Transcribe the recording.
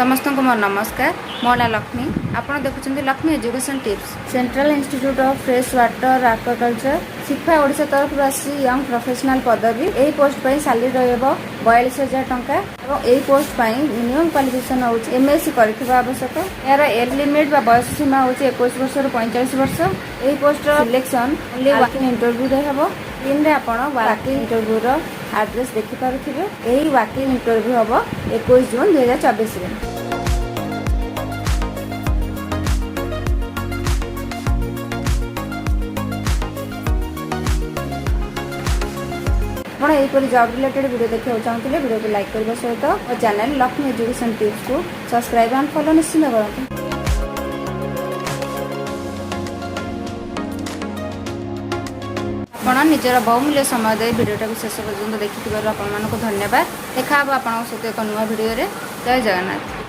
समस्त को मोर नमस्कार। मो ना लक्ष्मी। आपन देखुछन्ती Lakshmi education tips. Central institute of fresh water aquaculture शिक्षा ओडिशा तरफ आसी यंग प्रोफेशनल पदवी एही पोस्ट पई सैलरी रहबो 42,000 टंका और एही पोस्ट पई मिनिमम क्वालिफिकेशन होउछ एमएससी करथिबा आवश्यक। यार एज लिमिट बा बयस सीमा होउछ 21 वर्ष रो 45 वर्ष। एही पोस्ट रो सिलेक्शन ओनली वाकिंग इंटरव्यू रे हेबो। इन रे आपण वाकिंग इंटरव्यू रो एड्रेस देखि पारुथिबे। एही वाकिंग इंटरव्यू हबो 21 जून 2024 रे। ଆପଣ ଏହିପରି ଜବ୍ ରିଲେଟେଡ୍ ଭିଡ଼ିଓ ଦେଖିବାକୁ ଚାହୁଁଥିଲେ ଭିଡ଼ିଓକୁ ଲାଇକ୍ କରିବା ସହିତ ମୋ ଚ୍ୟାନେଲ୍ ଲକ୍ଷ୍ମୀ ଏଜୁକେସନ୍ ଟିପ୍ସକୁ ସବସ୍କ୍ରାଇବ୍ ଆଣ୍ଡ ଫଲୋ ନିଶ୍ଚିତ କରନ୍ତୁ। ଆପଣ ନିଜର ବହୁମୂଲ୍ୟ ସମୟ ଦେଇ ଭିଡ଼ିଓଟାକୁ ଶେଷ ପର୍ଯ୍ୟନ୍ତ ଦେଖିଥିବାରୁ ଆପଣମାନଙ୍କୁ ଧନ୍ୟବାଦ। ଦେଖା ହେବ ଆପଣଙ୍କ ସହିତ ଏକ ନୂଆ ଭିଡ଼ିଓରେ। ଜୟ ଜଗନ୍ନାଥ।